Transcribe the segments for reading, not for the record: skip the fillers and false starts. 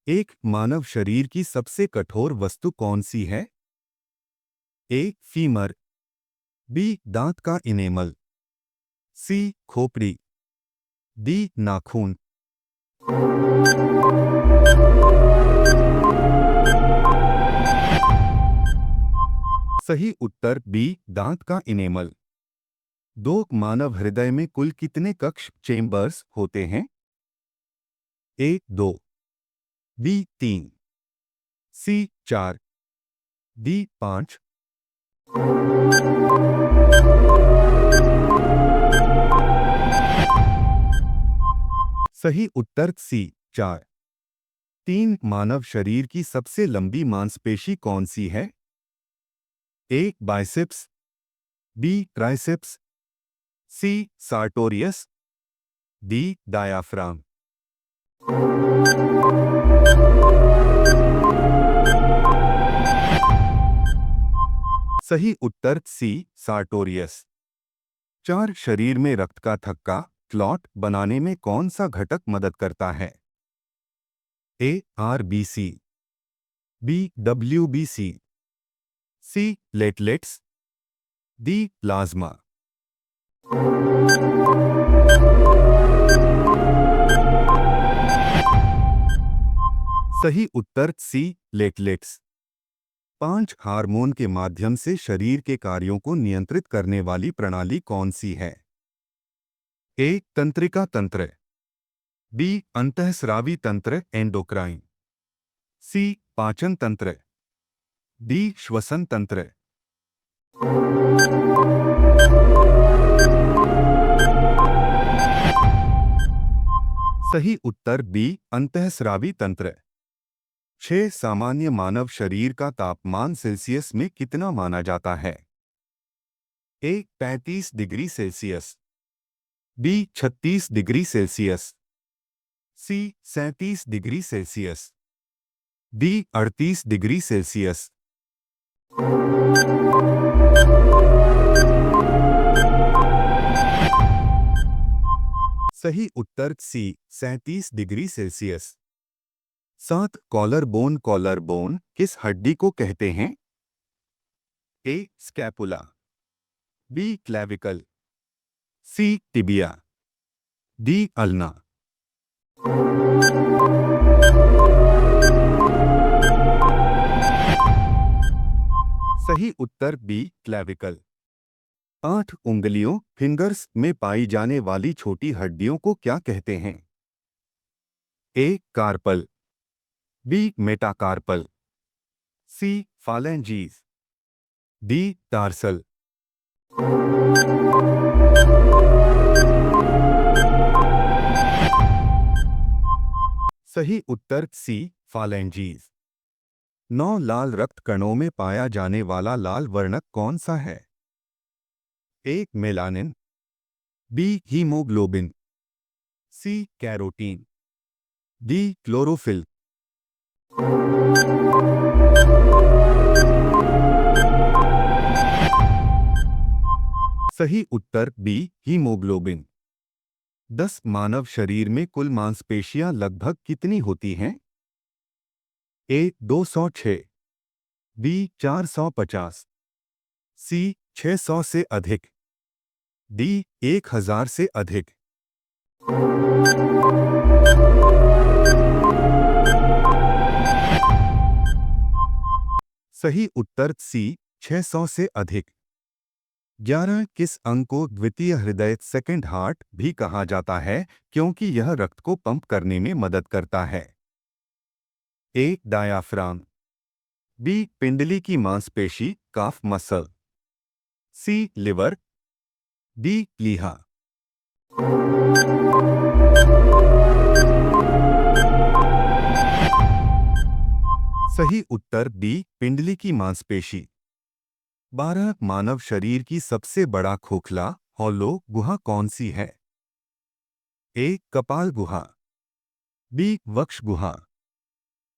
एक मानव शरीर की सबसे कठोर वस्तु कौन सी है? ए. Femur, B. दांत का इनेमल, सी. खोपड़ी, डी. नाखून। सही उत्तर बी. दांत का इनेमल। दो मानव हृदय में कुल कितने कक्ष चेम्बर्स होते हैं? ए. 2, बी. 3, सी. 4, डी. 5। सही उत्तर सी. 4। 3 मानव शरीर की सबसे लंबी मांसपेशी कौन सी है? A. Biceps, B. Triceps, C. Sartorius, D. Diaphragm. सही उत्तर सी. सार्टोरियस। 4 शरीर में रक्त का थक्का क्लॉट बनाने में कौन सा घटक मदद करता है? A. RBC, B. WBC, C. Platelets, D. Plasma. सही उत्तर सी. प्लेटलेट्स। 5 हार्मोन के माध्यम से शरीर के कार्यों को नियंत्रित करने वाली प्रणाली कौन सी है? ए. तंत्रिका तंत्र, बी. अंतःस्रावी तंत्र एंडोक्राइन, सी. पाचन तंत्र, डी. श्वसन तंत्र। सही उत्तर बी. अंतःस्रावी तंत्र। 6 सामान्य मानव शरीर का तापमान सेल्सियस में कितना माना जाता है? A. 35 degree Celsius, B. 36 degree Celsius, C. 37 degree Celsius, D. 38 degree Celsius. सही उत्तर C. 37 degree Celsius. 7 collar bone किस हड्डी को कहते हैं? A. Scapula, B. Clavicle, C. Tibia, D. Ulna. सही उत्तर बी. क्लैविकल। 8 उंगलियों फिंगर्स में पाई जाने वाली छोटी हड्डियों को क्या कहते हैं? A. Carpal, B. Metacarpal, C. Phalanges, D. Tarsal. सही उत्तर सी. फालेंजीज। 9 लाल रक्त कणों में पाया जाने वाला लाल वर्णक कौन सा है? A. Melanin, B. Haemoglobin, C. Carotene, D. Chlorophyll. सही उत्तर बी. हीमोग्लोबिन। 10 मानव शरीर में कुल मांसपेशियां लगभग कितनी होती हैं? ए. 206, बी. 450, सी. 600 से अधिक, डी. 1000 से अधिक। सही उत्तर सी. 600 से अधिक। 11 किस अंग को द्वितीय हृदय सेकंड हार्ट भी कहा जाता है क्योंकि यह रक्त को पंप करने में मदद करता है? ए. Diaphragm, B. पिंडली की मांसपेशी calf muscle, C. Liver, D. प्लीहा। सही उत्तर बी. पिंडली की मांसपेशी। 12 मानव शरीर की सबसे बड़ा खोखला हॉलो गुहा कौन सी है? ए. कपाल गुहा, बी. वक्ष गुहा,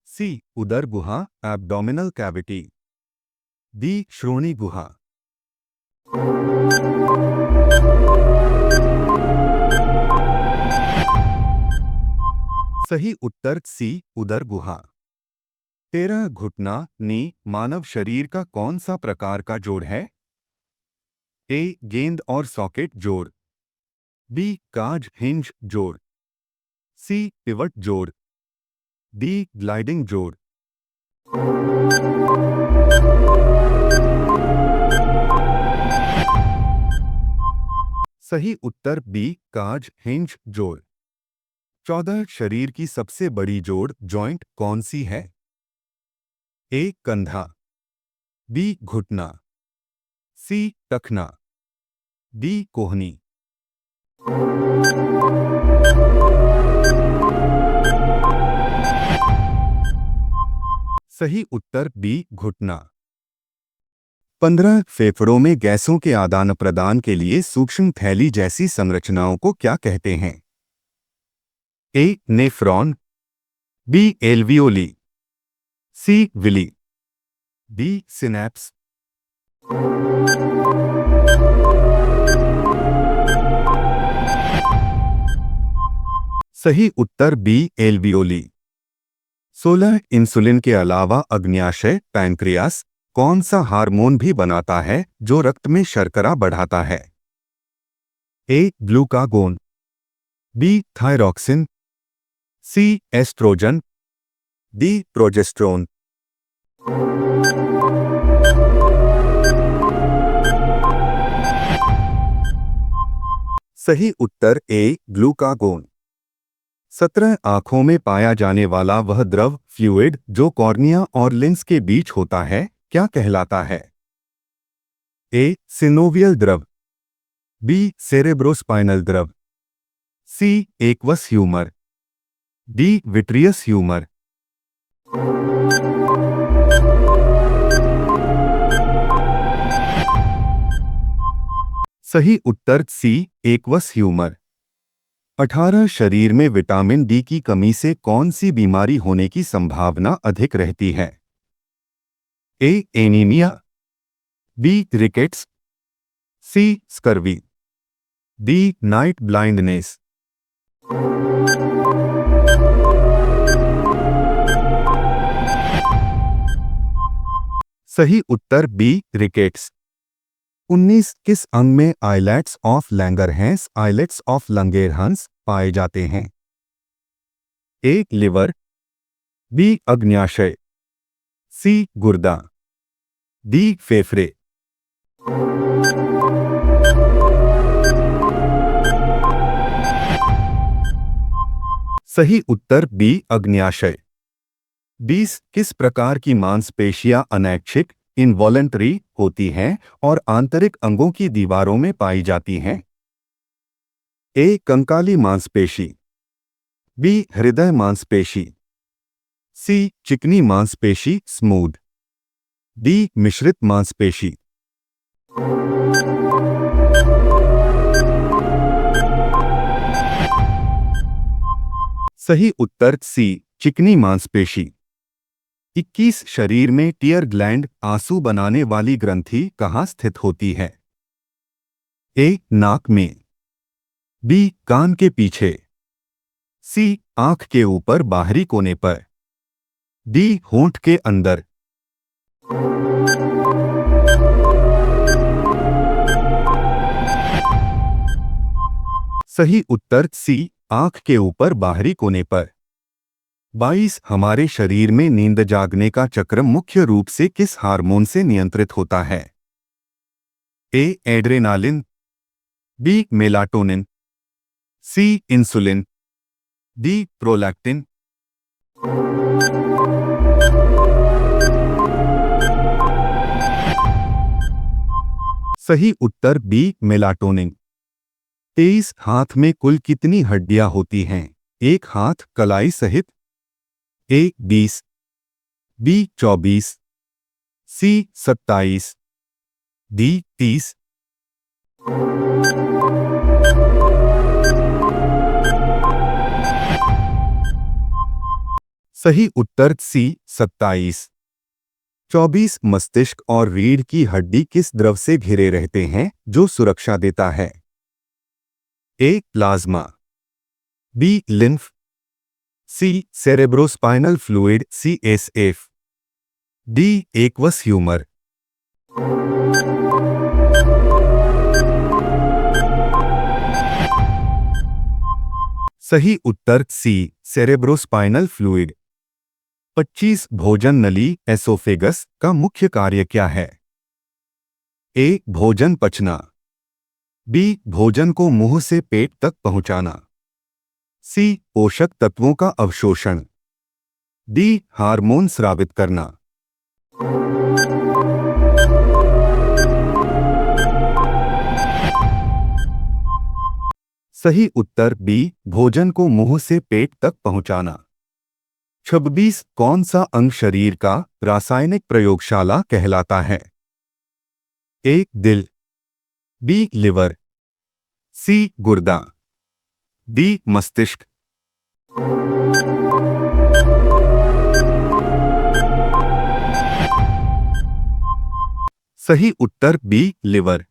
सी. उदर गुहा एब्डोमिनल कैविटी, डी. श्रोणि गुहा। सही उत्तर सी उदर गुहा। 13 घुटना नी मानव शरीर का कौन सा प्रकार का जोड़ है? ए गेंद और सॉकेट जोड़, बी काज हिंज जोड़, सी पिवट जोड़, डी ग्लाइडिंग जोड़। सही उत्तर बी काज हिंज जोड़। 14 शरीर की सबसे बड़ी जोड़ जॉइंट कौन सी है? ए कंधा, बी घुटना, सी टखना, डी कोहनी। सही उत्तर बी घुटना। 15 फेफड़ों में गैसों के आदान प्रदान के लिए सूक्ष्म थैली जैसी संरचनाओं को क्या कहते हैं? ए नेफ्रॉन, बी एल्वियोली, सी विली, डी सिनैप्स। सही उत्तर बी एल्वियोली। 16 इंसुलिन के अलावा अग्न्याशय पैंक्रियास कौन सा हार्मोन भी बनाता है जो रक्त में शर्करा बढ़ाता है? ए ग्लूकागोन, बी थायरॉक्सिन, सी एस्ट्रोजन, डी प्रोजेस्टेरोन। सही उत्तर ए ग्लूकागोन। 17 आंखों में पाया जाने वाला वह द्रव फ्लूइड जो कॉर्निया और लेंस के बीच होता है क्या कहलाता है? ए सिनोवियल द्रव, बी सेरेब्रोस्पाइनल द्रव, C aqueous humour, D vitreous humour. सही उत्तर सी एक्वस ह्यूमर। 18 शरीर में विटामिन डी की कमी से कौन सी बीमारी होने की संभावना अधिक रहती है? A anaemia, B rickets, C scurvy, D night blindness. सही उत्तर बी रिकेट्स। 19 किस अंग में islets of Langerhans islets of Langerhans पाए जाते हैं? ए लिवर, बी अग्न्याशय, सी गुर्दा, डी फेफड़े। सही उत्तर बी अग्न्याशय। 20 किस प्रकार की मांसपेशियां अनैच्छिक इनवॉलेंटरी होती हैं और आंतरिक अंगों की दीवारों में पाई जाती हैं? ए कंकाली मांसपेशी, बी हृदय मांसपेशी, सी चिकनी मांसपेशी स्मूथ, डी मिश्रित मांसपेशी। सही उत्तर सी चिकनी मांसपेशी। 21 शरीर में टीयर ग्लैंड आंसू बनाने वाली ग्रंथि कहाँ स्थित होती है? ए नाक में, बी कान के पीछे, सी आंख के ऊपर बाहरी कोने पर, डी होंठ के अंदर। सही उत्तर सी आंख के ऊपर बाहरी कोने पर। 22 हमारे शरीर में नींद जागने का चक्र मुख्य रूप से किस हार्मोन से नियंत्रित होता है? ए एड्रेनालिन, बी मेलाटोनिन, सी इंसुलिन, डी प्रोलैक्टिन। सही उत्तर बी मेलाटोनिन। 23 हाथ में कुल कितनी हड्डियां होती हैं एक हाथ कलाई सहित? ए 20, बी 24, सी 27, डी 30। सही उत्तर सी 27। 24 मस्तिष्क और रीढ़ की हड्डी किस द्रव से घिरे रहते हैं जो सुरक्षा देता है? A plasma, B lymph, C cerebrospinal fluid CSF, D aqueous humour. सही उत्तर सी सेरेब्रोस्पाइनल फ्लूइड। 25 भोजन नली एसोफेगस का मुख्य कार्य क्या है? ए भोजन पचना, बी भोजन को मुंह से पेट तक पहुंचाना, सी पोषक तत्वों का अवशोषण, डी हार्मोन स्रावित करना। सही उत्तर बी भोजन को मुंह से पेट तक पहुंचाना। 26 कौन सा अंग शरीर का रासायनिक प्रयोगशाला कहलाता है? ए दिल, बी लिवर, सी गुर्दा, डी मस्तिष्क। सही उत्तर बी लिवर।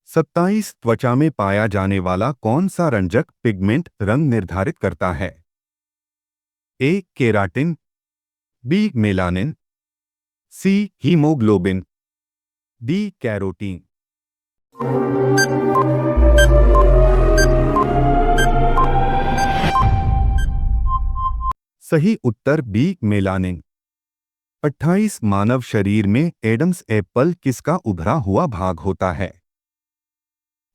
27 त्वचा में पाया जाने वाला कौन सा रंजक पिगमेंट रंग निर्धारित करता है? ए केराटिन, बी मेलानिन, सी हीमोग्लोबिन, डी कैरोटीन। सही उत्तर बी मेलानिन। 28 मानव शरीर में एडम्स एप्पल किसका उभरा हुआ भाग होता है?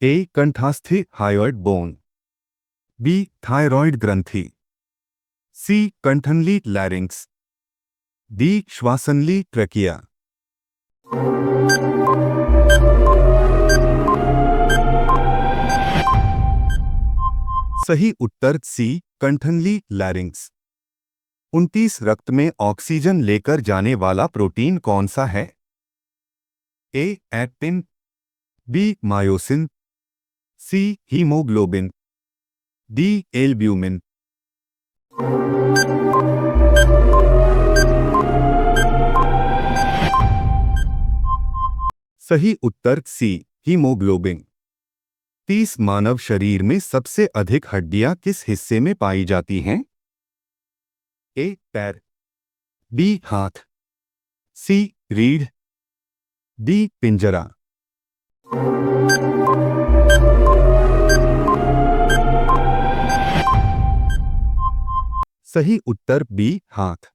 ए कंठास्थि हायोइड बोन, बी थायरॉइड ग्रंथि, सी कंठनली लैरिंक्स, डी श्वासनली ट्रकिया। सही उत्तर सी कंठनली लैरिंक्स। 29 रक्त में ऑक्सीजन लेकर जाने वाला प्रोटीन कौन सा है? ए एक्टिन, बी मायोसिन, सी हीमोग्लोबिन, डी एल्ब्यूमिन। सही उत्तर सी हीमोग्लोबिन। 30 मानव शरीर में सबसे अधिक हड्डियां किस हिस्से में पाई जाती हैं? ए पैर, बी हाथ, सी रीढ़, डी पिंजरा। सही उत्तर बी हाथ।